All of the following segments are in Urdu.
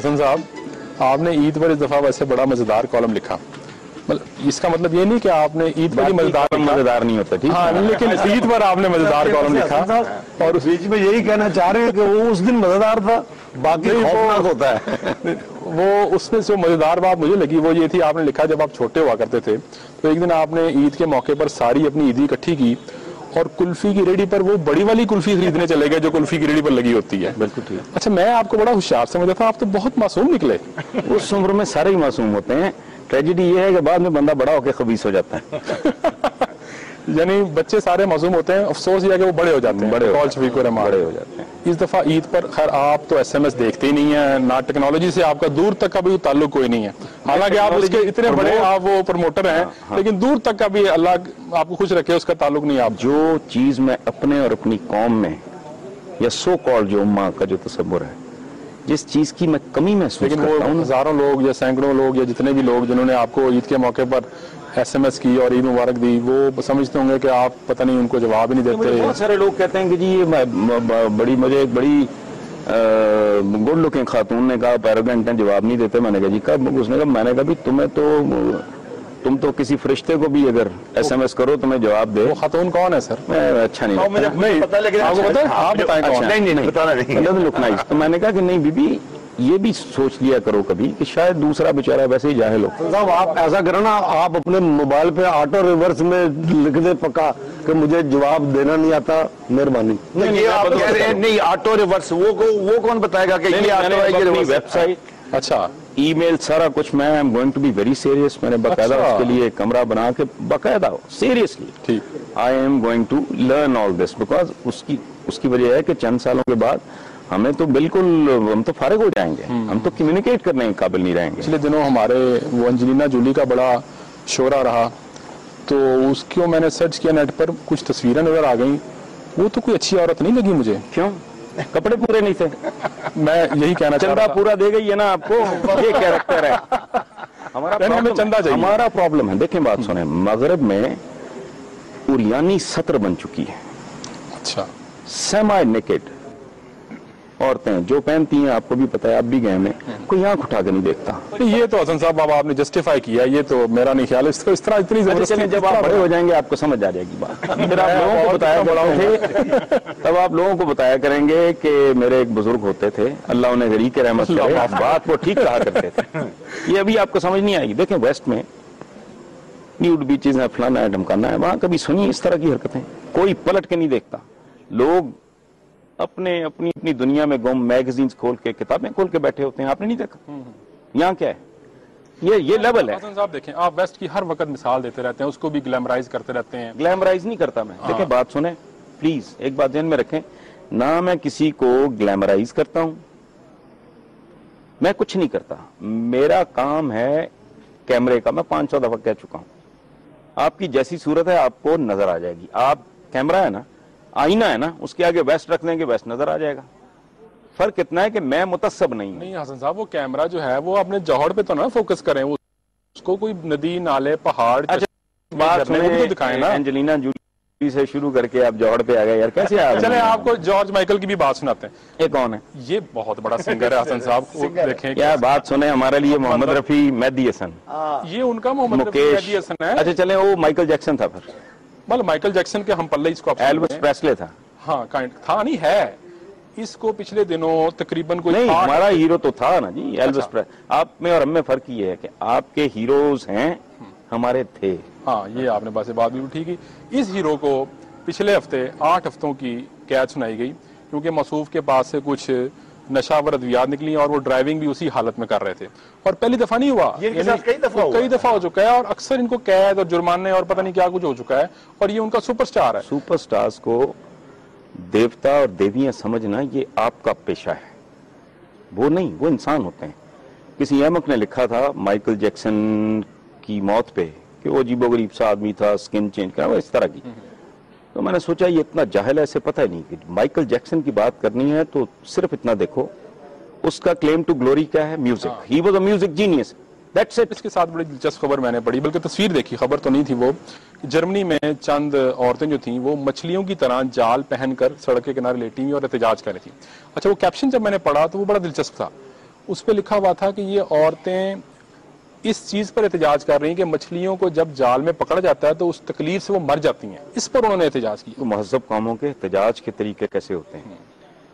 حسن صاحب آپ نے عید پر اس دفعہ ویسے بڑا مزیدار کالم لکھا، اس کا مطلب یہ نہیں کہ آپ نے عید پر ہی مزیدار نہیں ہوتا ٹھیک، ہاں لیکن عید پر آپ نے مزیدار کالم لکھا اور اس بیچ میں یہی کہنا چاہ رہے ہیں کہ وہ اس دن مزیدار تھا، باقی خوفناک ہوتا ہے۔ وہ اس میں سے مزیدار بات مجھے لگی وہ یہ تھی، آپ نے لکھا جب آپ چھوٹے ہوا کرتے تھے تو ایک دن آپ نے عید کے موقع پر ساری اپنی عیدی اکٹھی کی اور کلفی کی ریڑھی پر وہ بڑی والی کلفی خریدنے چلے گئے جو کلفی کی ریڑھی پر لگی ہوتی ہے۔ بالکل ٹھیک۔ اچھا میں آپ کو بڑا ہوشیار سمجھتا تھا، آپ تو بہت معصوم نکلے۔ اس عمر میں سارے ہی معصوم ہوتے ہیں، ٹریجڈی یہ ہے کہ بعد میں بندہ بڑا ہو کے خبیث ہو جاتا ہے۔ یعنی بچے سارے معصوم ہوتے ہیں، افسوس یہ ہے کہ وہ بڑے ہو جاتے ہیں، بڑے ہو جاتے ہیں۔ اس دفعہ عید پر خیر آپ تو ایس ایم ایس دیکھتے ہی نہیں ہیں، نہ ٹیکنالوجی سے آپ کا دور تک کا بھی تعلق کوئی نہیں ہے، حالانکہ آپ اس کے اتنے بڑے آپ وہ پروموٹر ہیں، لیکن دور تک کا بھی اللہ آپ کو خوش رکھے اس کا تعلق نہیں۔ آپ جو چیز میں اپنے اور اپنی قوم میں یا سو کال جو امہ کا جو تصور ہے، جس چیز کی میں کمی محسوس لیکن کرتا ہوں، وہ ہزاروں لوگ یا سینکڑوں لوگ یا جتنے بھی لوگ جنہوں نے آپ کو عید کے موقع پر ایس ایم ایس کی اور عید مبارک دی، وہ سمجھتے ہوں گے کہ آپ پتہ نہیں ان کو جواب ہی نہیں دیتے۔ بہت سارے لوگ کہتے ہیں کہ جی یہ مجھے ایک بڑی گڈ لکنگ خاتون نے کہا پیروگنٹ ہیں، جواب نہیں دیتے۔ میں نے کہا جی کب؟ اس نے کہا میں نے کہا بھی تم تو کسی فرشتے کو بھی اگر ایس ایم ایس کرو تمہیں جواب دے۔ وہ خاتون کون ہے سر؟ اچھا نہیں آپ بتائیں کون؟ نہیں، تو میں نے کہا کہ نہیں بی بی یہ بھی سوچ لیا کرو کبھی کہ شاید دوسرا بیچارہ ویسے ہی جاہل ہو۔ صاحب آپ ایسا کرو نا، آپ اپنے موبائل پہ آٹو ریورس میں لکھ دیں پکا کہ مجھے جواب دینا نہیں آتا، مہربانی۔ یہ آپ کہہ رہے ہیں نہیں آٹو ریورس، وہ کون بتائے گا کہ یہ آٹو ہے یہ ویب سائٹ، اچھا ای میل سارا کچھ میں I'm going to be very serious, میں نے باقاعدہ اس کے لیے کمرہ بنا کے باقاعدہ seriously I'm going to learn all this, because اس کی وجہ ہے کہ چند سالوں کے بعد ہمیں تو بالکل ہم تو فارغ ہو جائیں گے، ہم تو کمیونیکیٹ کرنے کے قابل نہیں رہیں گے۔ پچھلے دنوں ہمارے وہ انجلینا جولی کا بڑا شورا رہا تو اس کو میں نے سرچ کیا نیٹ پر، کچھ تصویریں نظر آ گئیں، وہ تو کوئی اچھی عورت نہیں لگی مجھے۔ کیوں؟ کپڑے پورے نہیں تھے؟ میں یہی کہنا چاہ رہا چندہ پورا دے گئی ہے نا آپ کو، یہ کیریکٹر ہے ہمیں چندہ چاہیے۔ ہمارا پرابلم ہے، دیکھیں بات سنیں، مغرب میں اوریانی سطر بن چکی ہے، اچھا سیمی نیکڈ عورتیں جو پہنتی ہیں، آپ کو بھی پتا ہے، آپ بھی گئے میں کوئی آنکھ اٹھا کے نہیں دیکھتا۔ یہ تو حسن صاحب اب آپ نے جسٹیفائی کیا، یہ تو میرا نہیں خیال اس طرح اتنی زبردستی۔ جب آپ بڑے ہو جائیں گے آپ کو سمجھ آ جائے گی بات، پھر آپ لوگوں کو بتایا تب آپ لوگوں کو بتایا کریں گے کہ میرے ایک بزرگ ہوتے تھے، اللہ انہیں غریق رحمت کرے، بات وہ ٹھیک کہا کرتے تھے۔ یہ ابھی آپ کو سمجھ نہیں آئے گی۔ دیکھیں ویسٹ میں نیوڈ بیچز ہیں، فلانا ہے ڈھمکانا ہے، وہاں کبھی سنی اس طرح کی حرکتیں؟ کوئی پلٹ کے نہیں دیکھتا، لوگ اپنی دنیا میں گم، میگزینز کھول کے کتابیں کھول کے بیٹھے ہوتے ہیں، آپ نے نہیں دیکھا؟ یہاں کیا ہے؟ یہ لیول ہے۔ حسن صاحب دیکھیں آپ ویسٹ کی ہر وقت مثال دیتے رہتے ہیں، اس کو بھی گلیمرائز کرتے رہتے ہیں۔ گلیمرائز نہیں کرتا میں، دیکھیں بات سنیں پلیز، ایک بات ذہن میں رکھیں، نہ میں کسی کو گلیمرائز کرتا ہوں، میں کچھ نہیں کرتا، میرا کام ہے کیمرے کا، میں 500 دفعہ کہہ چکا ہوں، آپ کی جیسی صورت ہے آپ کو نظر آ جائے گی، آپ کیمرہ ہے نا، آئینہ ہے نا، اس کے آگے ویسٹ رکھ دیں گے ویسٹ نظر آ جائے گا۔ فرق اتنا ہے کہ میں متصب نہیں ہوں۔ نہیں حسن صاحب وہ کیمرہ جو ہے وہ اپنے جوہر پہ تو نہ فوکس کریں، وہ اس کو کوئی ندی نالے پہاڑ بات سنیں، دکھائیں نا۔ انجلینا جولی سے شروع کر کے آپ جوہر پہ آ گئے یار، کیسے آ گئے؟ چلیں آپ کو جارج مائیکل کی بھی بات سناتے ہیں۔ یہ کون ہے؟ یہ بہت بڑا سنگر ہے حسن صاحب، دیکھیں کیا بات سنیں، ہمارے لیے محمد رفیع، مہدی حسن، یہ ان کا محمد رفیع مہدی حسن ہے۔ اچھا چلیں وہ مائیکل جیکسن تھا، پھر بل مائیکل جیکسن کے ہم پلے اس کو ایلوس پریسلے تھا، ہاں تھا نہیں ہے، اس کو پچھلے دنوں تقریباً کوئی نہیں، ہمارا ہیرو تو تھا نا جی ایلوس پریسلے۔ آپ میں اور ہم میں فرق یہ ہے کہ آپ کے ہیروز ہیں، ہمارے تھے۔ ہاں یہ آپ نے بات بھی ٹھیک کی۔ اس ہیرو کو پچھلے ہفتے 8 ہفتوں کی قید سنائی گئی کیونکہ موصوف کے پاس سے کچھ نشاور ادویات نکلی اور وہ ڈرائیونگ بھی اسی حالت میں کر رہے تھے، اور پہلی دفعہ نہیں ہوا، کئی دفعہ ہو چکا ہے، اور اکثر ان کو قید اور جرمانے اور پتہ نہیں کیا کچھ ہو چکا ہے، اور یہ ان کا سپر سٹار ہے۔ سپر سٹارز کو دیوتا اور دیویاں سمجھنا یہ آپ کا پیشہ ہے، وہ نہیں، وہ انسان ہوتے ہیں۔ کسی احمق نے لکھا تھا مائیکل جیکسن کی موت پہ کہ وہ عجیب و غریب سا آدمی تھا، سکن چینج کرا، وہ اس طرح کی، تو میں نے سوچا یہ اتنا جاہل ہے، اسے پتہ ہی نہیں کہ مائیکل جیکسن کی بات کرنی ہے تو صرف اتنا دیکھو اس کا کلیم ٹو گلوری کیا ہے، music, he was a music genius, that's it. اس کے ساتھ بڑی دلچسپ خبر میں نے پڑھی، بلکہ تصویر دیکھی، خبر تو نہیں تھی وہ، جرمنی میں چند عورتیں جو تھیں وہ مچھلیوں کی طرح جال پہن کر سڑک کے کنارے لیٹی ہوئی اور احتجاج کر رہی تھیں۔ اچھا وہ کیپشن جب میں نے پڑھا تو وہ بڑا دلچسپ تھا، اس پہ لکھا ہوا تھا کہ یہ عورتیں اس چیز پر احتجاج کر رہی ہیں کہ مچھلیوں کو جب جال میں پکڑا جاتا ہے تو اس تکلیف سے وہ مر جاتی ہیں. اس پر انہوں نے احتجاج کیا. تو مہذب قوموں کے احتجاج کے طریقے کیسے ہوتے ہیں؟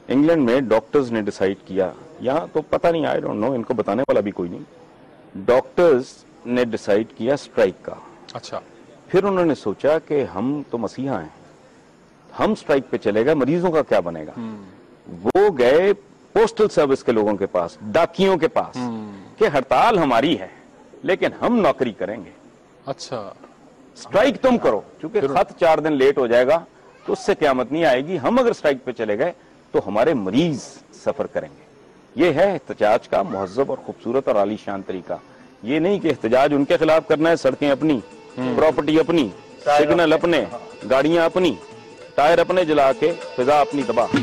انگلینڈ میں ڈاکٹرز نے ڈیسائیڈ کیا, یہاں تو پتہ نہیں, آئی ڈونٹ نو, ان کو بتانے والا بھی کوئی نہیں, ڈاکٹرز نے ڈیسائیڈ کیا اسٹرائک کا. اچھا. پھر انہوں نے سوچا کہ ہم تو مسیحا ہیں, ہم اسٹرائک پہ چلے گئے, مریضوں کا کیا بنے گا؟ وہ گئے پوسٹل سروس کے لوگوں کے پاس, ڈاکیوں کے پاس, کہ ہڑتال ہماری ہے لیکن ہم نوکری کریں گے. اچھا. اسٹرائک تم کرو, چونکہ خط 4 دن لیٹ ہو جائے گا تو اس سے قیامت نہیں آئے گی. ہم اگر اسٹرائک پہ چلے گئے تو ہمارے مریض سفر کریں گے. یہ ہے احتجاج کا مہذب اور خوبصورت اور عالی شان طریقہ. یہ نہیں کہ احتجاج ان کے خلاف کرنا ہے, سڑکیں اپنی, پراپرٹی اپنی, سگنل اپنے, گاڑیاں اپنی, ٹائر اپنے جلا کے فضا اپنی تباہ.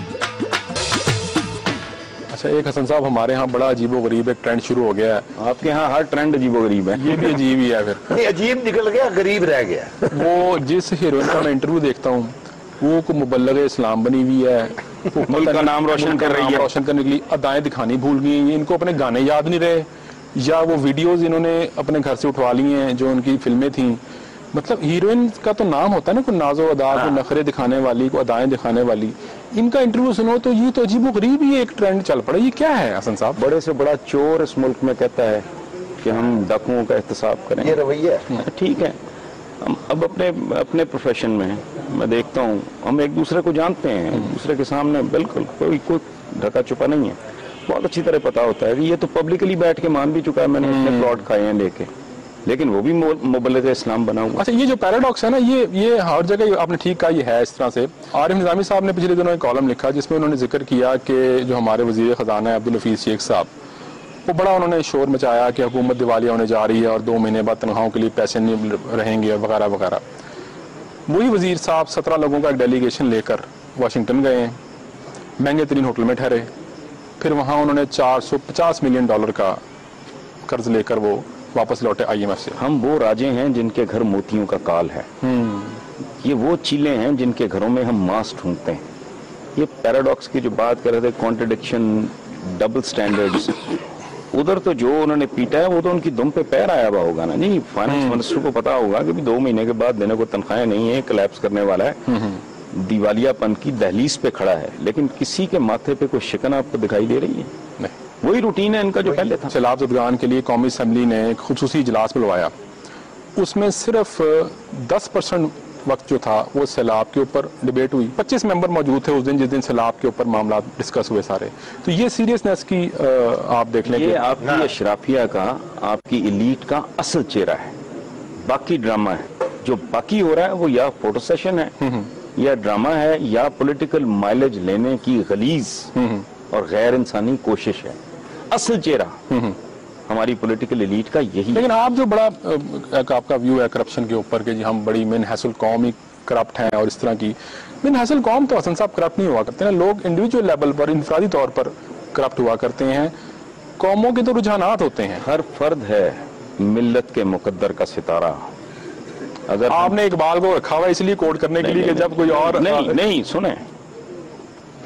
اچھا, ایک حسن صاحب ہمارے ہاں بڑا عجیب و غریب ایک ٹرینڈ شروع ہو گیا ہے. آپ کے ہاں ہر ٹرینڈ عجیب و غریب ہے. یہ بھی عجیب ہی ہے. پھر عجیب نکل گیا, غریب رہ گیا. وہ جس ہیروئن کا میں انٹرویو دیکھتا ہوں وہ کو مبلغ اسلام بنی ہوئی ہے, ملک کا نام روشن کر رہی ہے, روشن کرنے کے لیے ادائیں دکھانی بھول گئی ہیں. ان کو اپنے گانے یاد نہیں رہے, یا وہ ویڈیوز انہوں نے اپنے گھر سے اٹھوا لی ہیں جو ان کی فلمیں تھیں. مطلب ہیروئن کا تو نام ہوتا ہے نا, کوئی ناز و ادا, کوئی نخرے دکھانے والی, کوئی ادائیں دکھانے والی. ان کا انٹرویو سنو تو یہ تو عجیب و غریب ہی ایک ٹرینڈ چل پڑا. یہ کیا ہے حسن صاحب؟ بڑے سے بڑا چور اس ملک میں کہتا ہے کہ ہم ڈاکوؤں کا احتساب کریں. یہ رویہ ٹھیک ہے, ہم اب اپنے پروفیشن میں دیکھتا ہوں, ہم ایک دوسرے کو جانتے ہیں, ایک دوسرے کے سامنے بالکل کوئی ڈھکا چھپا نہیں ہے. بہت اچھی طرح پتا ہوتا ہے کہ یہ تو پبلکلی بیٹھ کے مان بھی چکا ہے, میں نے اپنے پلاٹ کھائے ہیں لے کے, لیکن وہ بھی مبلغ اسلام بنا ہوا. اچھا, یہ جو پیراڈاکس ہے نا, یہ ہر جگہ آپ نے ٹھیک کہا, یہ ہے اس طرح سے. عارف نظامی صاحب نے پچھلے دنوں ایک کالم لکھا جس میں انہوں نے ذکر کیا کہ جو ہمارے وزیر خزانہ ہے عبدالحفیظ شیخ صاحب, وہ بڑا انہوں نے شور مچایا کہ حکومت دیوالیہ ہونے جا رہی ہے اور 2 مہینے بعد تنخواہوں کے لیے پیسے نہیں رہیں گے وغیرہ وغیرہ. وہی وزیر صاحب 17 لوگوں کا ایک ڈیلیگیشن لے کر واشنگٹن گئے ہیں, مہنگے ترین ہوٹل میں ٹھہرے, پھر وہاں انہوں نے $450 ملین کا قرض لے کر وہ واپس لوٹے IMF سے. ہم وہ راجے ہیں جن کے گھر موتیوں کا کال ہے, یہ وہ چیلے ہیں جن کے گھروں میں ہم ماس ڈھونڈتے ہیں. یہ پیراڈاکس کی جو بات کر رہے تھے, کانٹرڈکشن, ڈبل سٹینڈرڈز, ادھر تو جو انہوں نے پیٹا ہے وہ تو ان کی دم پہ پیر آیا ہوا ہوگا نا جی. فائنانس منسٹر کو پتا ہوگا کہ 2 مہینے کے بعد دینے کو تنخواہیں نہیں ہیں, کلیپس کرنے والا ہے, دیوالیہ پن کی دہلیز پہ کھڑا ہے, لیکن کسی کے ماتھے پہ کوئی شکن آپ کو دکھائی دے رہی ہے؟ وہی روٹین ہے ان کا جو پہلے تھا. سیلاب زدگان کے لیے قومی اسمبلی نے ایک خصوصی اجلاس بلوایا, اس میں صرف 10% وقت جو تھا وہ سیلاب کے اوپر ڈیبیٹ ہوئی. 25 ممبر موجود تھے اس دن جس دن سیلاب کے اوپر معاملات ڈسکس ہوئے سارے. تو یہ سیریسنس کی آپ دیکھ لیں, یہ آپ کی اشرافیہ کا, آپ کی ایلیٹ کا اصل چہرہ ہے. باقی ڈرامہ ہے, جو باقی ہو رہا ہے وہ یا فوٹو سیشن ہے, یا ڈرامہ ہے, یا پولیٹیکل مائلیج لینے کی غلیظ اور غیر انسانی کوشش ہے. اصل چہرہ ہماری پولیٹیکل ایلیٹ کا یہی. لیکن آپ جو بڑا آپ کا ویو ہے کرپشن کے اوپر کہ جی ہم بڑی من حیث القوم ہی کرپٹ ہیں اور اس طرح کی, من حیث القوم تو حسن صاحب کرپٹ نہیں ہوا کرتے ہیں, لوگ انڈیویجول لیول پر انفرادی طور پر کرپٹ ہوا کرتے ہیں. قوموں کے تو رجحانات ہوتے ہیں. ہر فرد ہے ملت کے مقدر کا ستارہ. اگر آپ نے اقبال کو رکھا ہوا اس لیے کوٹ کرنے کے لیے کہ جب کوئی اور نہیں سنیں,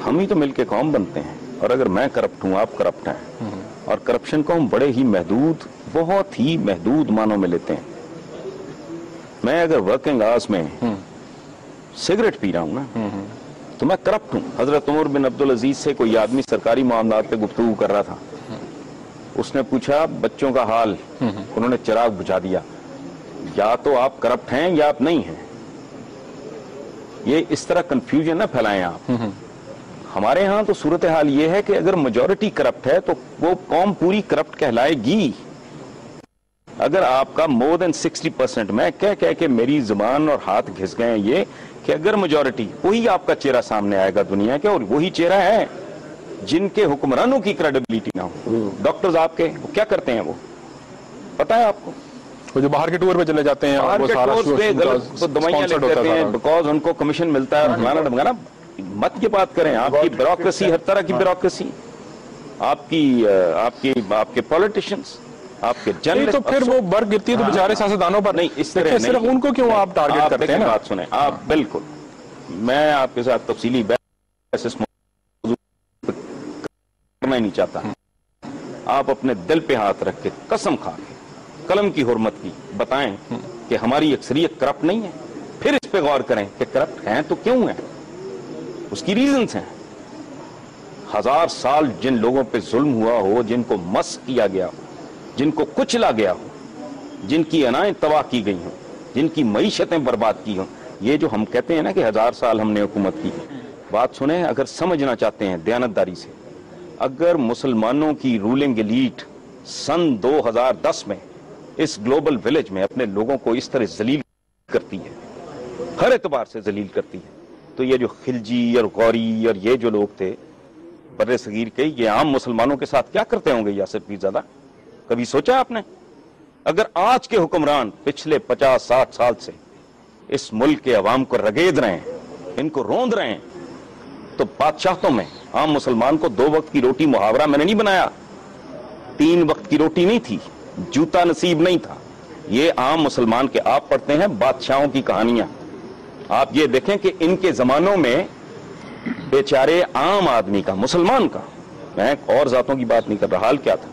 ہم ہی تو مل کے قوم بنتے ہیں, اور اگر میں کرپٹ ہوں, آپ کرپٹ ہیں, اور کرپشن کو ہم بڑے ہی محدود, بہت ہی محدود معنوں میں لیتے ہیں. میں اگر ورکنگ آورس میں سگریٹ پی رہا ہوں نا تو میں کرپٹ ہوں. حضرت عمر بن عبدالعزیز سے کوئی آدمی سرکاری معاملات پہ گفتگو کر رہا تھا, اس نے پوچھا بچوں کا حال, انہوں نے چراغ بجھا دیا. یا تو آپ کرپٹ ہیں یا آپ نہیں ہیں. یہ اس طرح کنفیوژن نہ پھیلائیں آپ. ہمارے ہاں تو صورتحال یہ ہے کہ اگر میجورٹی کرپٹ ہے تو وہ قوم پوری کرپٹ کہلائے گی. اگر آپ کا مور دین 60%, میں کہہ کے میری زبان اور ہاتھ گھس گئے ہیں یہ کہ اگر میجورٹی, وہی آپ کا چہرہ سامنے آئے گا دنیا کے, اور وہی چہرہ ہے جن کے حکمرانوں کی کریڈیبلٹی نہ ہو. ڈاکٹرز آپ کے وہ کیا کرتے ہیں, وہ پتا ہے آپ کو, وہ جو باہر کے ٹور پہ چلے جاتے ہیں اور وہ سارا دوائیاں لے لیتے ہیں بیکاز ان کو کمیشن ملتا ہے. ڈھمکانا مت یہ بات کریں. آپ کی بیوروکریسی, ہر طرح کی بیوروکریسی, آپ کے پولیٹیشینز, آپ کے جرنلسٹ, تو پھر وہ برگ گرتی ہے تو بیچارے سیاستدانوں پر نہیں. اس طرح صرف ان کو کیوں آپ ٹارگٹ کرتے ہیں؟ بات سنیں آپ, بالکل میں آپ کے ساتھ تفصیلی بحث کرنا ہی نہیں چاہتا. آپ اپنے دل پہ ہاتھ رکھ کے قسم کھا کے قلم کی حرمت کی بتائیں کہ ہماری اکثریت کرپٹ نہیں ہے. پھر اس پہ غور کریں کہ کرپٹ ہیں تو کیوں ہیں, اس کی ریزنز ہیں. 1000 سال جن لوگوں پہ ظلم ہوا ہو, جن کو مسخ کیا گیا ہو, جن کو کچلا گیا ہو, جن کی انائیں تباہ کی گئی ہوں, جن کی معیشتیں برباد کی ہوں, یہ جو ہم کہتے ہیں نا کہ 1000 سال ہم نے حکومت کی, بات سنیں اگر سمجھنا چاہتے ہیں دیانتداری سے, اگر مسلمانوں کی رولنگ ایلیٹ سن 2010 میں اس گلوبل ولیج میں اپنے لوگوں کو اس طرح ذلیل کرتی ہے, ہر اعتبار سے ذلیل کرتی ہے, تو یہ جو خلجی اور غوری اور یہ جو لوگ تھے بر صغیر کے, یہ عام مسلمانوں کے ساتھ کیا کرتے ہوں گے یاسر پیرزادہ؟ کبھی سوچا آپ نے؟ اگر آج کے حکمران پچھلے 50-60 سال سے اس ملک کے عوام کو رگید رہے ہیں, ان کو روند رہے ہیں, تو بادشاہتوں میں عام مسلمان کو 2 وقت کی روٹی محاورہ میں نے نہیں بنایا, 3 وقت کی روٹی نہیں تھی, جوتا نصیب نہیں تھا. یہ عام مسلمان کے آپ پڑھتے ہیں بادشاہوں کی کہانیاں, آپ یہ دیکھیں کہ ان کے زمانوں میں بیچارے عام آدمی کا, مسلمان کا, میں اور ذاتوں کی بات نہیں کر رہا, حال کیا تھا.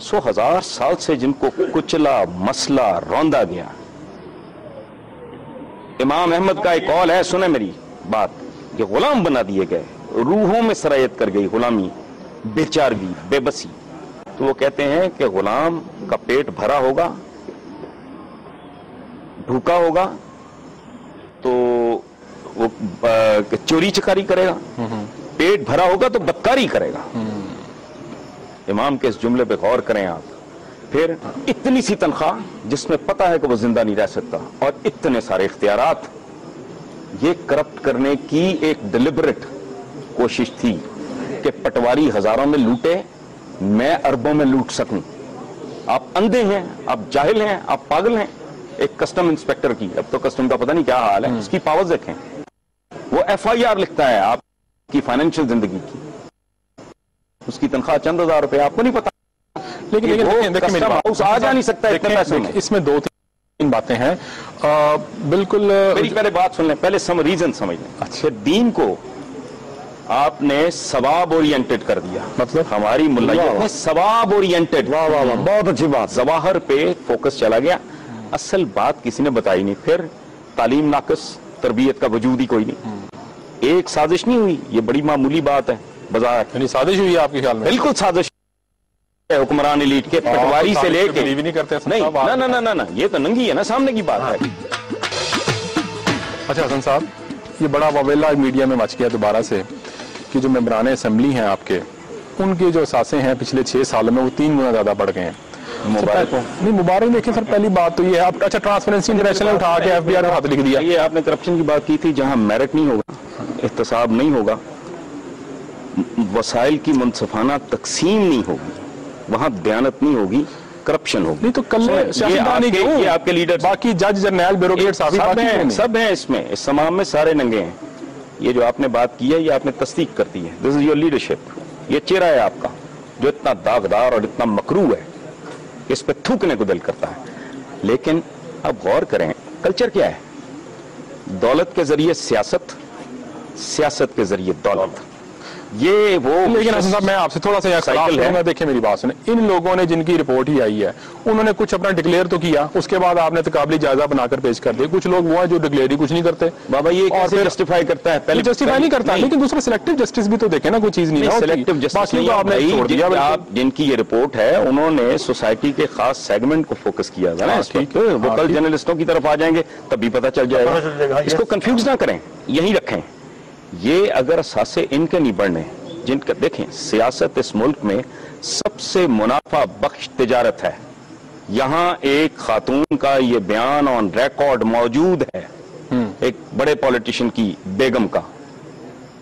1000 سال سے جن کو کچلا, مسلا, روندا گیا. امام احمد کا ایک قول ہے, سنیں میری بات, کہ غلام بنا دیے گئے, روحوں میں سرایت کر گئی غلامی, بیچارگی, بے بسی. تو وہ کہتے ہیں کہ غلام کا پیٹ بھرا ہوگا, بھوکا ہوگا, تو وہ چوری چکاری کرے گا, پیٹ بھرا ہوگا تو بدکاری کرے گا. امام کے اس جملے پہ غور کریں آپ. پھر اتنی سی تنخواہ جس میں پتہ ہے کہ وہ زندہ نہیں رہ سکتا, اور اتنے سارے اختیارات. یہ کرپٹ کرنے کی ایک ڈیلیبریٹ کوشش تھی کہ پٹواری ہزاروں میں لوٹے, میں اربوں میں لوٹ سکوں. آپ اندھے ہیں, آپ جاہل ہیں, آپ پاگل ہیں. ایک کسٹم انسپیکٹر کی, اب تو کسٹم کا پتہ نہیں کیا حال ہے, اس کی پاورز دیکھیں. وہ FIR لکھتا ہے آپ کی فائنینشیل زندگی کی, اس کی تنخواہ چند ہزار روپے, آپ کو نہیں پتا. لیکن کسٹم ہاؤس آ جا نہیں سکتا اتنے پیسوں میں. اس میں 2-3 باتیں ہیں. بالکل میری پہلے بات سن لیں, پہلے ریزن سمجھ لیں. اچھا, دین کو آپ نے ثواب اورینٹڈ کر دیا. مطلب ہماری ملائیت میں ثواب اورینٹڈ, واہ واہ واہ, بہت اچھی بات. ظواہر پہ فوکس چلا گیا, اصل بات کسی نے بتائی نہیں. پھر تعلیم ناقص, تربیت کا وجود ہی کوئی نہیں. ایک سازش نہیں ہوئی, یہ بڑی معمولی بات ہے بظاہر. یعنی سازش ہوئی ہے آپ کے خیال میں؟ بالکل سازش ہے حکمران ایلیٹ کے, پٹواری سے لے کے. نہیں کرتے نہیں, یہ تو ننگی ہے نا, سامنے کی بات ہے. اچھا حسن صاحب, یہ بڑا واویلا میڈیا میں مچ گیا دوبارہ سے کہ جو ممبران اسمبلی ہیں آپ کے, ان کے جو اثاثے ہیں پچھلے 6 سالوں میں وہ 3 گنا زیادہ بڑھ گئے ہیں. مبارک نہیں, مبارک دیکھیں سر, پہلی بات تو یہ ہے. اچھا, ٹرانسپیرنسی انٹرنیشنل نے اٹھا کے FBI کا ہاتھ لکھ دیا. یہ آپ نے کرپشن کی بات کی تھی, جہاں میرٹ نہیں ہوگا, احتساب نہیں ہوگا, وسائل کی منصفانہ تقسیم نہیں ہوگی, وہاں دیانت نہیں ہوگی, کرپشن ہوگی. نہیں تو کل یہ آپ کے لیڈر, باقی جج, جرنیل, بیوروکریٹ سب ہیں اس میں, اس تمام میں سارے ننگے ہیں. یہ جو آپ نے بات کی ہے یہ آپ نے تصدیق کر دی ہے. دس از یور لیڈرشپ. یہ چہرہ ہے آپ کا جو اتنا داغدار اور اتنا مکروہ ہے, اس پہ تھوکنے کو دل کرتا ہے. لیکن اب غور کریں, کلچر کیا ہے؟ دولت کے ذریعے سیاست, سیاست کے ذریعے دولت. یہ وہ, لیکن حسن صاحب میں آپ سے تھوڑا سا اختلاف کروں گا. دیکھیں میری بات سنیں, ان لوگوں نے جن کی رپورٹ ہی آئی ہے انہوں نے کچھ اپنا ڈکلیئر تو کیا, اس کے بعد آپ نے تقابلی جائزہ بنا کر پیش کر دیا. کچھ لوگ وہ ہیں جو ڈکلیئر ہی کچھ نہیں کرتے. بابا یہ کیسے جسٹیفائی کرتا ہے؟ پہلے جسٹیفائی نہیں کرتا, لیکن دوسرا سلیکٹو جسٹس بھی تو دیکھیں نا, کوئی چیز نہیں ہے. سلیکٹو جسٹس نہیں, آپ نے چھوڑ دیا. آپ جن کی یہ رپورٹ ہے انہوں نے سوسائٹی کے خاص سیگمنٹ کو فوکس کیا تھا نا, وہ کل جرنلسٹوں کی طرف آ جائیں گے تبھی پتہ چل جائے گا. اس کو کنفیوز نہ کریں, یہی رکھیں. یہ اگر اثاثے ان کے نہیں بڑھنے, جن کا دیکھیں سیاست اس ملک میں سب سے منافع بخش تجارت ہے. یہاں ایک خاتون کا یہ بیان آن ریکارڈ موجود ہے, ایک بڑے پولیٹیشین کی بیگم کا,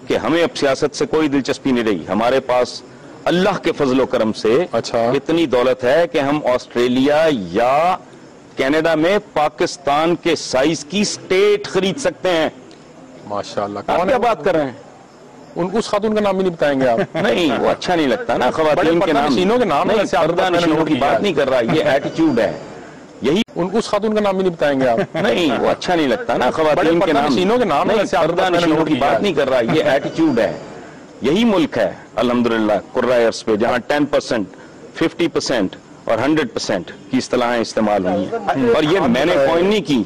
کہ ہمیں اب سیاست سے کوئی دلچسپی نہیں رہی, ہمارے پاس اللہ کے فضل و کرم سے اتنی دولت ہے کہ ہم آسٹریلیا یا کینیڈا میں پاکستان کے سائز کی سٹیٹ خرید سکتے ہیں. ماشاءاللہ. آپ کیا بات کر رہے ہیں؟ اس خاتون کا نام بھی نہیں بتائیں گے آپ؟ نہیں, وہ اچھا نہیں لگتا نا خواتین کے نام. پردہ نشینوں کی بات نہیں کر رہا, یہ ایٹیٹیوڈ ہے. یہی اس خاتون کا نام بھی نہیں بتائیں گے آپ؟ نہیں, وہ اچھا نہیں لگتا نا خواتین کے نام. پردہ نشینوں کی بات نہیں کر رہا, یہ ایٹیٹیوڈ ہے. یہی ملک ہے الحمدللہ قرۂ ارض پہ جہاں 10%, 50% اور 100% کی اصطلاحیں استعمال ہوئی ہیں، اور یہ میں نے کوئن نہیں کی،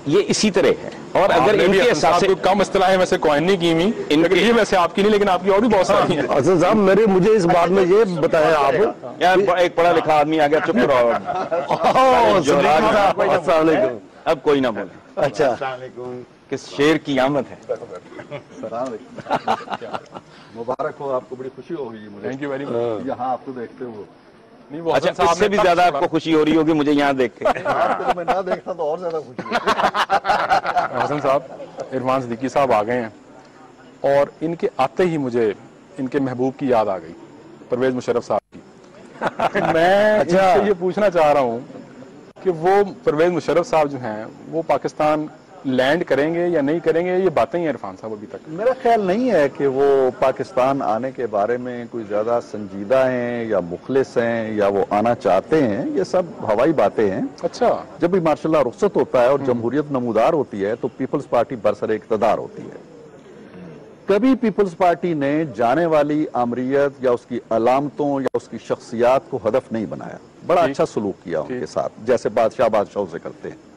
یہ اسی طرح ہے۔ اور اگر ان کے حساب سے کم اصطلاحیں ویسے کوئن نہیں کی ہوئی، یہ ویسے آپ کی نہیں، لیکن آپ کی اور بھی بہت ساری ہیں۔ حسن صاحب مجھے اس بات میں یہ بتائیں آپ، یار ایک پڑھا لکھا آدمی آ گیا، چپ رہو السلام علیکم۔ اب کوئی نہ بولے، اچھا کس شیر کی آمد ہے۔ السلام علیکم، مبارک ہو، آپ کو بڑی خوشی ہوگی مجھے تھینک یو ویری مچ۔ یہاں آپ کو دیکھتے ہوئے۔ نہیں وہ اچھا، اس سے بھی زیادہ آپ کو خوشی ہو رہی ہوگی مجھے یہاں دیکھ کے۔ آپ کو میں نہ دیکھتا تو اور زیادہ خوشی ہوگی۔ حسن صاحب، عرفان صدیقی صاحب آ گئے ہیں، اور ان کے آتے ہی مجھے ان کے محبوب کی یاد آ گئی، پرویز مشرف صاحب کی۔ میں ان سے یہ پوچھنا چاہ رہا ہوں کہ وہ پرویز مشرف صاحب جو ہیں وہ پاکستان لینڈ کریں گے یا نہیں کریں گے، یہ باتیں ہیں عرفان صاحب ابھی تک؟ میرا خیال نہیں ہے کہ وہ پاکستان آنے کے بارے میں کوئی زیادہ سنجیدہ ہیں یا مخلص ہیں یا وہ آنا چاہتے ہیں، یہ سب ہوائی باتیں ہیں۔ اچھا، جب بھی ماشاء اللہ رخصت ہوتا ہے اور جمہوریت نمودار ہوتی ہے تو پیپلز پارٹی برسر اقتدار ہوتی ہے۔ کبھی پیپلز پارٹی نے جانے والی آمریت یا اس کی علامتوں یا اس کی شخصیات کو ہدف نہیں بنایا، بڑا اچھا سلوک کیا ان کے ساتھ، جیسے بادشاہوں سے کرتے ہیں۔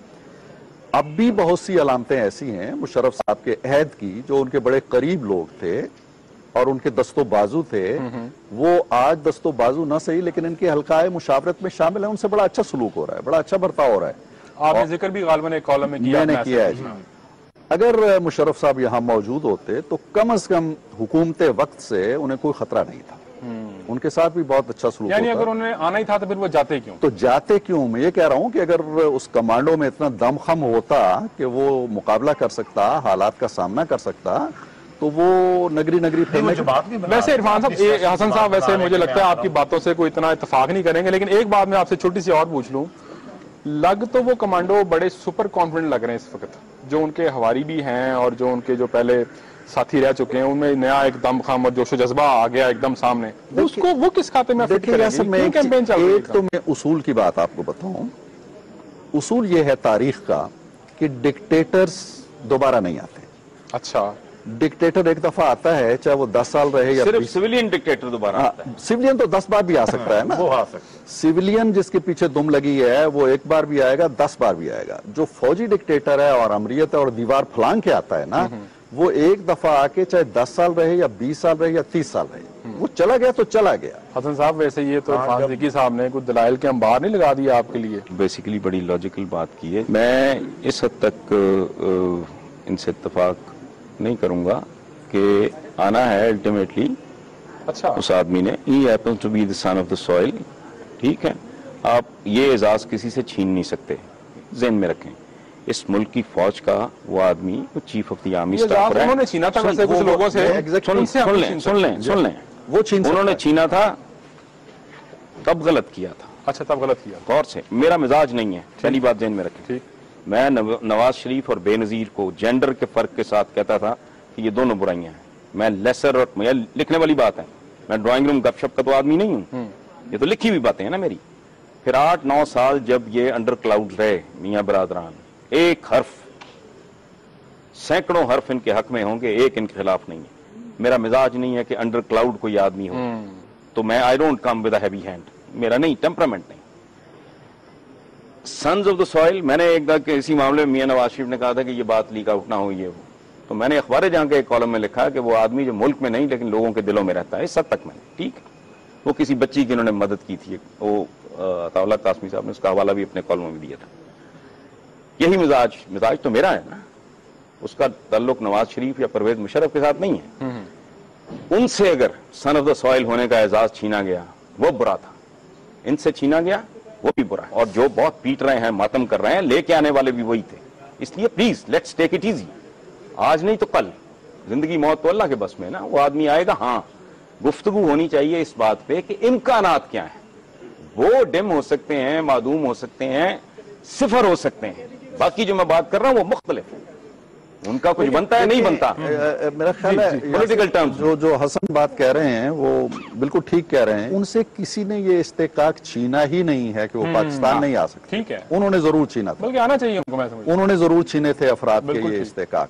اب بھی بہت سی علامتیں ایسی ہیں مشرف صاحب کے عہد کی، جو ان کے بڑے قریب لوگ تھے اور ان کے دست و بازو تھے، وہ آج دست و بازو نہ صحیح لیکن ان کے حلقۂ مشاورت میں شامل ہیں، ان سے بڑا اچھا سلوک ہو رہا ہے، بڑا اچھا برتاؤ ہو رہا ہے۔ آپ نے ذکر بھی غالباً ایک کالم میں کیا، میں نے کیا ہے جی۔ اگر مشرف صاحب یہاں موجود ہوتے تو کم از کم حکومت وقت سے انہیں کوئی خطرہ نہیں تھا، ان کے ساتھ بھی بہت اچھا سلوک یعنی ہوتا۔ اگر انہیں آنا ہی تھا تو پھر وہ جاتے کیوں؟ تو جاتے کیوں؟ میں یہ کہہ رہا ہوں کہ اگر اس کمانڈو میں اتنا دم خم ہوتا کہ وہ مقابلہ کر سکتا، حالات کا سامنا کر سکتا، تو وہ نگری پھرنے کے ویسے عرفان صاحب، حسن صاحب، ویسے مجھے لگتا ہے آپ کی باتوں سے کوئی اتنا اتفاق نہیں کریں گے، لیکن ایک بات میں آپ سے چھوٹی سی اور پوچھ لوں، لگ تو وہ کمانڈو بڑے سپر کانفیڈنٹ لگ رہے ہیں اس وقت، جو ان کے ہواری بھی ہیں اور جو ان کے جو پہلے ساتھی رہ چکے ہیں، ان میں نیا ایک دم خم اور جوش و جذبہ آ گیا ایک دم سامنے، اس کو وہ کس کھاتے میں فٹ کریں گے؟ کیوں کیمپین چل رہی ہے؟ ایک تو میں اصول کی بات آپ کو بتاؤں، اصول یہ ہے تاریخ کا کہ ڈکٹیٹرز دوبارہ نہیں آتے۔ اچھا، ڈکٹیٹر ایک دفعہ آتا ہے، چاہے وہ 10 سال رہے یا صرف سویلین ڈکٹیٹر دوبارہ آتا ہے۔ سیولین تو 10 بار بھی آ سکتا ہے نا، وہ آ سکتا ہے۔ سیولین جس کے پیچھے دم لگی ہے وہ ایک بار بھی آئے گا، 10 بار بھی آئے گا۔ جو فوجی ڈکٹیٹر ہے اور امریت ہے اور دیوار پھلانگ کے آتا ہے نا، وہ ایک دفعہ آ کے چاہے 10 سال رہے یا 20 سال رہے یا 30 سال رہے، وہ چلا گیا تو چلا گیا۔ حسن صاحب، ویسے یہ تو عرفان صدیقی صاحب نے کچھ دلائل کے انبار نہیں لگا دیا آپ کے لیے؟ بیسیکلی بڑی لاجیکل بات کی ہے، میں اس حد تک ان سے اتفاق نہیں کروں گا کہ آنا ہے الٹیمیٹلی اچھا، اس آدمی نے، he happens to be the son of the soil، ٹھیک ہے، آپ یہ اعزاز کسی سے چھین نہیں سکتے، ذہن میں رکھیں۔ اس ملک کی فوج کا وہ آدمی chief of the army staff انہوں نے چھینا تھا ویسے کچھ لوگوں سے، سن لیں، وہ چھین انہوں نے چھینا تھا تب غلط کیا تھا۔ اچھا، تب غلط کیا، غور سے، میرا مزاج نہیں ہے، پہلی بات ذہن میں رکھیں۔ ٹھیک، میں نواز شریف اور بے نظیر کو جینڈر کے فرق کے ساتھ کہتا تھا کہ یہ دونوں برائیاں ہیں۔ میں لیسر اور لکھنے والی بات ہے، میں ڈرائنگ روم گپ شپ کا تو آدمی نہیں ہوں، یہ تو لکھی ہوئی باتیں ہیں نا میری۔ پھر 8-9 سال جب یہ انڈر کلاؤڈ رہے میاں برادران، ایک حرف، سینکڑوں حرف ان کے حق میں ہوں گے، ایک ان کے خلاف نہیں ہے۔ میرا مزاج نہیں ہے کہ انڈر کلاؤڈ کوئی آدمی ہو، تو میں I don't come with a heavy hand, میرا نہیں، ٹیمپرامنٹ نہیں۔ سنز آف دا سوئل، میں نے ایک دفعہ اسی معاملے میں میاں نواز شریف نے کہا تھا کہ یہ بات لیک آؤٹ نہ ہو، یہ ہو، تو میں نے اخبار جہاں کے ایک کالم میں لکھا کہ وہ آدمی جو ملک میں نہیں لیکن لوگوں کے دلوں میں رہتا ہے، اس حد تک میں نے، ٹھیک ہے، وہ کسی بچی کی انہوں نے مدد کی تھی، وہ عطا اللہ قاسمی صاحب نے اس کا حوالہ بھی اپنے کالموں میں دیا تھا۔ یہی مزاج تو میرا ہے نا، اس کا تعلق نواز شریف یا پرویز مشرف کے ساتھ نہیں ہے۔ ان سے اگر سن آف دا سوئل ہونے کا اعزاز چھینا گیا وہ برا تھا، ان سے چھینا گیا وہ بھی برا ہے، اور جو بہت پیٹ رہے ہیں، ماتم کر رہے ہیں، لے کے آنے والے بھی وہی تھے۔ اس لیے please let's take it easy, آج نہیں تو کل، زندگی موت تو اللہ کے بس میں نا، وہ آدمی آئے گا۔ ہاں، گفتگو ہونی چاہیے اس بات پہ کہ امکانات کیا ہیں، وہ ڈم ہو سکتے ہیں، معدوم ہو سکتے ہیں، صفر ہو سکتے ہیں، باقی جو میں بات کر رہا ہوں وہ مختلف ہے، ان کا کچھ بنتا ہے نہیں بنتا۔ میرا خیال ہے پولیٹیکل ٹرمز جو حسن بات کہہ رہے ہیں وہ بالکل ٹھیک کہہ رہے ہیں، ان سے کسی نے یہ استحقاق چھینا ہی نہیں ہے کہ وہ پاکستان نہیں آ سکتے، ٹھیک ہے، انہوں نے ضرور چھینا تھا، بلکہ آنا چاہیے ان کو، میں سمجھتا ہوں۔ انہوں نے ضرور چھینے تھے افراد کے یہ استحقاق،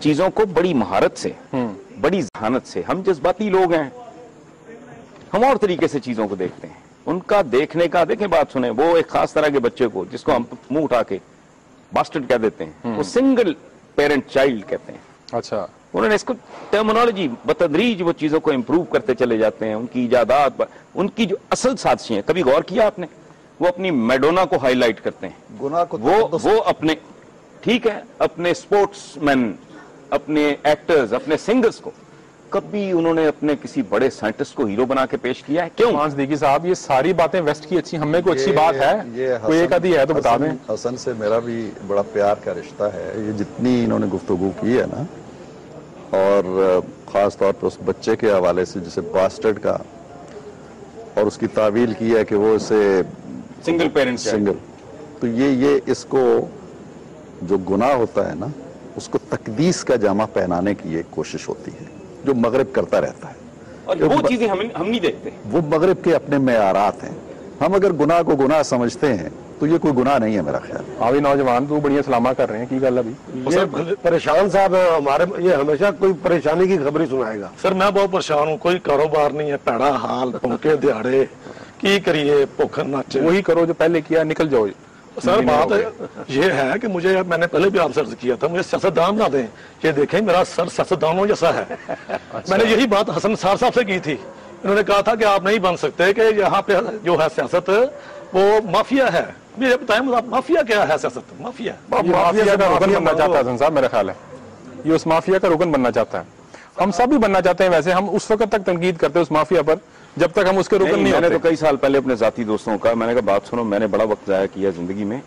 چیزوں کو بڑی مہارت سے، بڑی ذہانت سے، ہم جذباتی لوگ ہیں، ہم اور طریقے سے چیزوں کو دیکھتے ہیں. ان کا دیکھنے کا، دیکھیں بات سنیں، وہ ایک خاص طرح کے بچے کو جس کو ہم منہ اٹھا کے باسٹرڈ کہہ دیتے ہیں، وہ سنگل پیرنٹ چائلڈ کہتے ہیں. اچھا، انہوں نے اس کو ٹرمنالوجی بتدریج وہ چیزوں کو امپروو کرتے چلے جاتے ہیں. ان کی ایجادات، ان کی جو اصل سازشیں ہیں، کبھی غور کیا آپ نے؟ وہ اپنی میڈونا کو ہائی لائٹ کرتے ہیں، گناہ کو وہ اپنے، ٹھیک ہے، اپنے سپورٹس مین، اپنے ایکٹرز، اپنے سنگرز کو کبھی انہوں نے اپنے کسی بڑے سائنٹسٹ کو ہیرو بنا کے پیش کیا ہے؟ کیوں؟ عرفان صدیقی صاحب، یہ ساری باتیں ویسٹ کی اچھی، ہمیں کوئی اچھی بات ہے؟ کوئی ایک آدھی ہے تو بتا دیں. حسن سے میرا بھی بڑا پیار کا رشتہ ہے. یہ جتنی انہوں نے گفتگو کی ہے نا، اور خاص طور پہ اس بچے کے حوالے سے جسے باسٹرڈ کا، اور اس کی تعویل کی ہے کہ وہ اسے سنگل پیرنٹ سنگل، تو یہ اس کو جو گناہ ہوتا ہے نا، اس کو تقدیس کا جامع پہنانے کی ایک کوشش ہوتی ہے جو مغرب کرتا رہتا ہے. اور وہ چیزیں ہم نہیں دیکھتے. وہ مغرب کے اپنے معیارات ہیں. ہم اگر گناہ کو گناہ سمجھتے ہیں تو یہ کوئی گناہ نہیں ہے میرا خیال. ابھی نوجوان تو بڑی سلامہ کر رہے ہیں، کی گل ابھی یہ پریشان صاحب ہے ہمارے، یہ ہمیشہ کوئی پریشانی کی خبر ہی سنائے گا. سر میں بہت پریشان ہوں، کوئی کاروبار نہیں ہے، پیڑا حال، ٹونکے دیہڑے، کی کریے، بھوکھن ناچے. وہی کرو جو پہلے کیا، نکل جاؤ. سر بات یہ ہے کہ مجھے، میں نے پہلے بھی آپ سے عرض کیا تھا، مجھے سیاستدان بنا دیں. یہ دیکھیں میرا سر سیاستدانوں جیسا ہے. میں نے یہی بات حسن نثار صاحب سے کی تھی. انہوں نے کہا تھا کہ آپ نہیں بن سکتے، کہ یہاں پہ جو ہے سیاست وہ مافیا ہے. یہ بتائیں مافیا کیا ہے؟ سیاست مافیا مافیا کا رکن بننا چاہتا ہے حسن صاحب، میرا خیال ہے یہ اس مافیا کا رکن بننا چاہتا ہے. ہم سب بھی بننا چاہتے ہیں. ویسے ہم اس وقت تک تنقید کرتے ہیں اس مافیا پر جب تک ہم اس کے رکن نہیں میں نے ہوتے. تو کئی سال پہلے اپنے ذاتی دوستوں کا، میں نے کہا بات سنو، میں نے بڑا وقت ضائع کیا زندگی میں،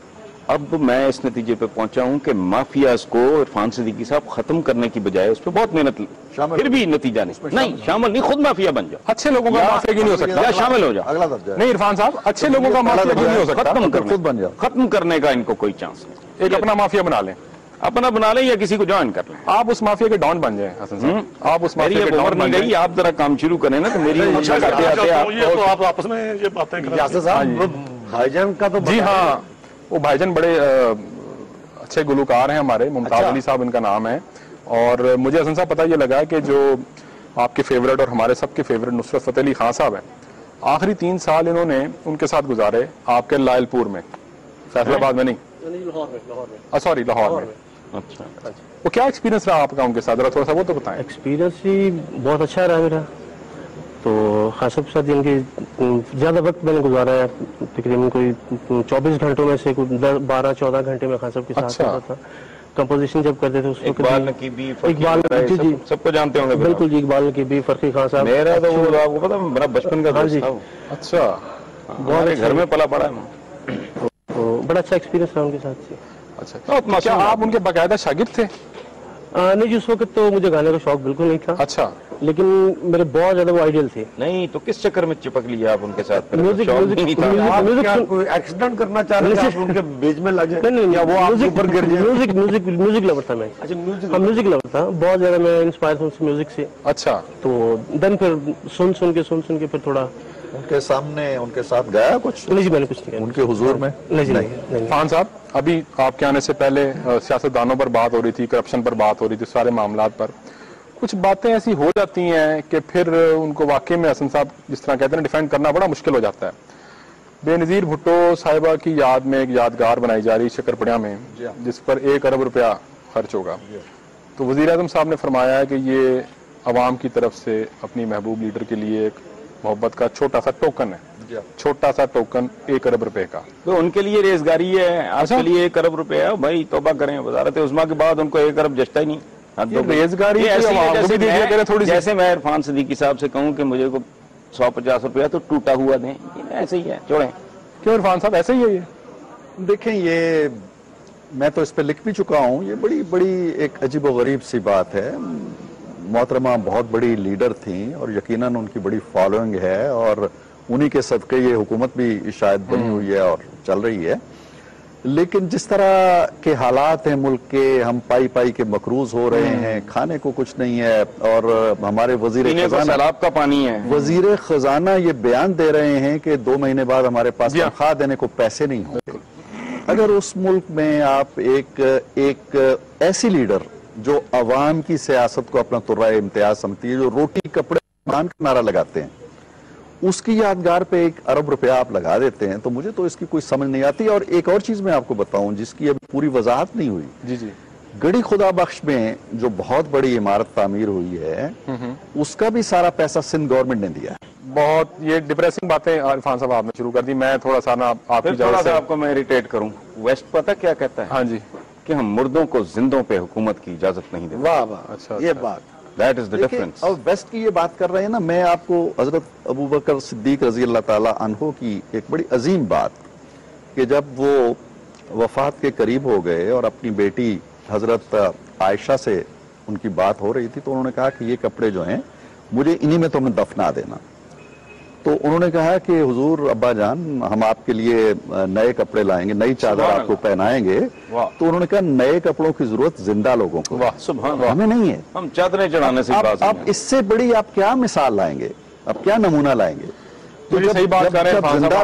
اب میں اس نتیجے پہ پہنچا ہوں کہ مافیاز کو عرفان صدیقی صاحب ختم کرنے کی بجائے اس پہ بہت محنت، پھر بھی نتیجہ نہیں شامل نہیں، خود مافیا بن جاؤ. اچھے لوگوں کا مافیا کیوں نہیں ہو سکتا؟ یا شامل ہو جاؤ. اگلا درجہ نہیں عرفان صاحب، اچھے لوگوں کا مافیا کیوں نہیں ہو سکتا؟ خود بن جاؤ. ختم کرنے کا ان کو کوئی چانس نہیں. ایک اپنا مافیا بنا لیں، اپنا بنا لیں یا کسی کو جوائن کر لیں. آپ اس مافیا کے ڈان بن جائیں حسن صاحب. آپ اس میری مافیا کے عمر ڈان بن نہیں گئی، جائیں. آپ ذرا کام شروع کریں نا، تو میری عمر اچھا آتے آتے آپ تو آپ آپس میں یہ باتیں کریں. یاسر صاحب بھائی جان کا تو جی ہاں، وہ بھائی جان بڑے اچھے گلوکار ہیں ہمارے، ممتاز علی صاحب ان کا نام ہے. اور مجھے حسن صاحب پتہ یہ لگا کہ جو آپ کے فیورٹ اور ہمارے سب کے فیورٹ نصرت فتح علی خان صاحب ہیں، آخری 3 سال انہوں نے ان کے ساتھ گزارے آپ کے لائل پور میں، فیصل آباد میں نہیں، سوری لاہور میں. اچھا، وہ کیا ایکسپیرینس رہا آپ کا ان کے ساتھ؟ تھوڑا سا وہ تو بتائیں. ایکسپیرینس ہی بہت اچھا رہا میرا. تو خان صاحب کے ساتھ ان کی زیادہ وقت میں نے گزارا ہے، تقریباً کوئی 24 گھنٹوں میں سے 12-14 گھنٹے میں خان صاحب کے ساتھ ہوتا تھا. کمپوزیشن جب کرتے تھے اس وقت اقبال نقیبی، اقبال جی سب کو جانتے ہوں گے. بالکل جی، اقبال نقیبی، فرقی خان صاحب. میرا تو وہ آپ کو پتا میرا بچپن کا دوست تھا. اچھا، ہمارے گھر میں پلا پڑا ہے. تو بڑا اچھا ایکسپیرینس رہا ان کے ساتھ. اچھا، کیا آپ ان کے باقاعدہ شاگرد تھے؟ نہیں جی، اس وقت تو مجھے گانے کا شوق بالکل نہیں تھا. اچا، لیکن میرے بہت زیادہ وہ آئیڈیل تھے. نہیں تو کس چکر میں چپک لیا آپ ان کے ساتھ؟ میوزک کوئی ایکسیڈنٹ کرنا چاہ رہے تھے ان کے بیچ میں لگے؟ نہیں، میوزک لور تھا میں. میوزک لور تھا بہت زیادہ، میں انسپائر ہوں میوزک سے. اچھا، تو دن پھر سن کے پھر تھوڑا ان کے سامنے ان کے ساتھ گایا کچھ؟ نہیں جی، میں نے کچھ نہیں. ان کے حضور میں نہیں. خان صاحب، ابھی آپ کے آنے سے پہلے سیاستدانوں پر بات ہو رہی تھی، کرپشن پر بات ہو رہی تھی، سارے معاملات پر کچھ باتیں ایسی ہو جاتی ہیں کہ پھر ان کو واقعی میں حسن صاحب جس طرح کہتے ہیں ڈیفینڈ کرنا بڑا مشکل ہو جاتا ہے. بے نظیر بھٹو صاحبہ کی یاد میں ایک یادگار بنائی جا رہی شکرپڑیا میں، جس پر 1 ارب روپیہ خرچ ہوگا. تو وزیر اعظم صاحب نے فرمایا ہے کہ یہ عوام کی طرف سے اپنی محبوب لیڈر کے لیے ایک محبت کا چھوٹا سا ٹوکن ہے، چھوٹا سا ٹوکن 1 ارب روپے کا. تو ان کے لیے ریزگاری ہے، آپ کے لیے 1 ارب روپے ہے. بھائی توبہ کریں، وزارت عظمیٰ کے بعد ان کو 1 ارب جچتا ہی نہیں. ریزگاری جیسے میں عرفان صدیقی صاحب سے کہوں کہ مجھے کو 150 روپیہ تو ٹوٹا ہوا دیں، ایسے ہی ہے. چھوڑیں. کیوں عرفان صاحب ایسے ہی ہے؟ یہ دیکھیں، یہ میں تو اس پہ لکھ بھی چکا ہوں. یہ بڑی بڑی ایک عجیب و غریب سی بات ہے. محترمہ بہت بڑی لیڈر تھیں اور یقیناً ان کی بڑی فالوئنگ ہے، اور انہی کے صدقے یہ حکومت بھی شاید بنی ہوئی ہے اور چل رہی ہے. لیکن جس طرح کے حالات ہیں ملک کے، ہم پائی کے مقروض ہو رہے ہیں، کھانے کو کچھ نہیں ہے، اور ہمارے وزیر خزانہ سیلاب کا پانی ہے، وزیر خزانہ یہ بیان دے رہے ہیں کہ 2 مہینے بعد ہمارے پاس تنخواہ دینے کو پیسے نہیں ہوں گے. اگر اس ملک میں آپ ایک ایسی لیڈر جو عوام کی سیاست کو اپنا ترائے امتیاز سمجھتی ہے, جو روٹی کپڑے مکان کا نعرہ لگاتے ہیں, اس کی یادگار پہ 1 ارب روپیہ آپ لگا دیتے ہیں, تو مجھے تو اس کی کوئی سمجھ نہیں آتی. اور ایک اور چیز میں آپ کو بتاؤں جس کی ابھی پوری وضاحت نہیں ہوئی. جی جی. گڑی خدا بخش میں جو بہت بڑی عمارت تعمیر ہوئی ہے, اس کا بھی سارا پیسہ سندھ گورنمنٹ نے دیا ہے. بہت یہ ڈپریسنگ باتیں عرفان صاحب آپ نے شروع کر دی. میں تھوڑا سا نا آپ کی تھوڑا سا آپ کو میں اریٹیٹ کروں. ویسٹ پتہ کیا کہتا ہے؟ ہاں جی, کہ ہم مردوں کو زندوں پہ حکومت کی اجازت نہیں دیتے. واہ واہ, اچھا یہ بات دیٹ از دا ڈفرنس. اور ویسٹ کی یہ بات کر رہے ہیں نا, میں آپ کو حضرت ابوبکر صدیق رضی اللہ تعالی عنہ کی ایک بڑی عظیم بات, کہ جب وہ وفات کے قریب ہو گئے اور اپنی بیٹی حضرت عائشہ سے ان کی بات ہو رہی تھی, تو انہوں نے کہا کہ یہ کپڑے جو ہیں مجھے انہی میں تمہیں دفنا دینا. تو انہوں نے کہا کہ حضور ابا جان ہم آپ کے لیے نئے کپڑے لائیں گے, نئی چادر آپ کو پہنائیں گے. تو انہوں نے کہا نئے کپڑوں کی ضرورت زندہ لوگوں کو, ہمیں نہیں ہے. ہم چادریں چڑھانے سے بات آپ اس سے بڑی آپ کیا مثال لائیں گے, آپ کیا نمونہ لائیں گے؟ تو جب زندہ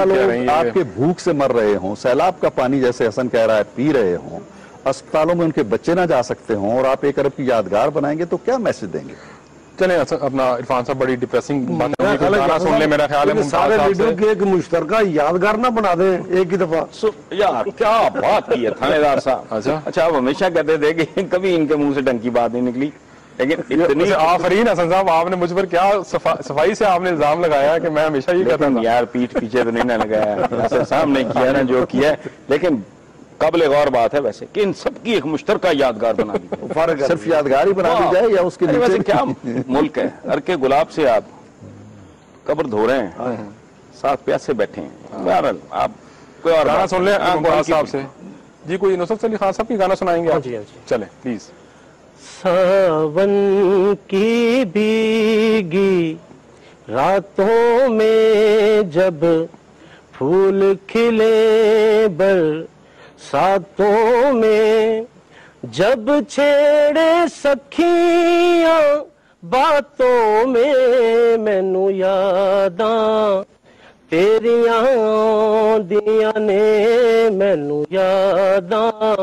لوگ آپ کے بھوک سے مر رہے ہوں, سیلاب کا پانی جیسے حسن کہہ رہا ہے پی رہے ہوں, اسپتالوں میں ان کے بچے نہ جا سکتے ہوں, اور آپ 1 ارب کی یادگار بنائیں گے, تو کیا میسج دیں گے؟ چلیں اپنا عرفان صاحب بڑی ڈپریسنگ گانا سن لیں. میرا خیال ہے سارے لیڈر کی ایک مشترکہ یادگار نہ بنا دیں ایک ہی دفعہ. یار کیا بات کی ہے تھانے دار صاحب. اچھا آپ ہمیشہ کہتے تھے کہ کبھی ان کے منہ سے ڈنگ کی بات نہیں نکلی, لیکن آفرین حسن صاحب آپ نے مجھ پر کیا صفائی سے آپ نے الزام لگایا کہ میں ہمیشہ یہ کہتا ہوں. یار پیٹھ پیچھے تو نہیں نہ لگایا, سامنے کیا نا جو کیا ہے, لیکن قابل غور بات ہے ویسے کہ ان سب کی ایک مشترکہ یادگار بنا دی. صرف یادگار ہی بنا دی جائے یا اس کے ویسے کیا ملک ہے, ارکے گلاب سے آپ قبر دھو رہے ہیں, 7 پیاسے بیٹھے ہیں. بہرحال آپ کوئی اور گانا سن لیں ممتاز صاحب سے. جی کوئی نصرت علی خان صاحب کی گانا سنائیں گے آپ؟ چلیں پلیز. ساون کی بھیگی راتوں میں جب پھول کھلے برساتوں میں, جب چھیڑے سکھیاں باتوں میں, مینوں یاداں تیریاں دیاں نے, مینوں یاداں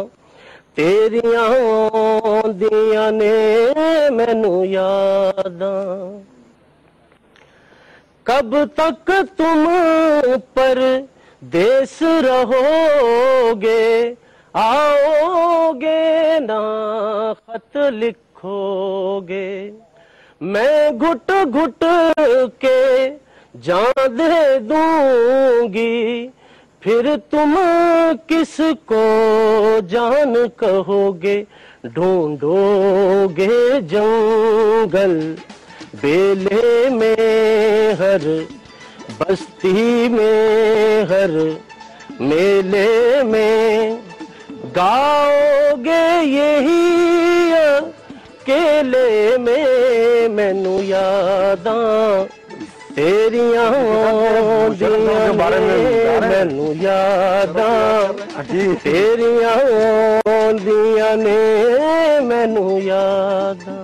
تیریاں دیاں نے, مینوں یاداں. کب تک تم پر دیس رہو گے, آؤ گے نہ خط لکھو گے, میں گھٹ گھٹ کے جان دے دوں گی, پھر تم کس کو جان کہو گے. ڈھونڈو گے جنگل بیلے میں, ہر بستی میں, ہر میلے میں, گاؤ گے یہی اکیلے میں, مینوں یاداں تیریاں دیاں نے, مینوں یاداں تیریاں دیاں نے, مینوں یاداں.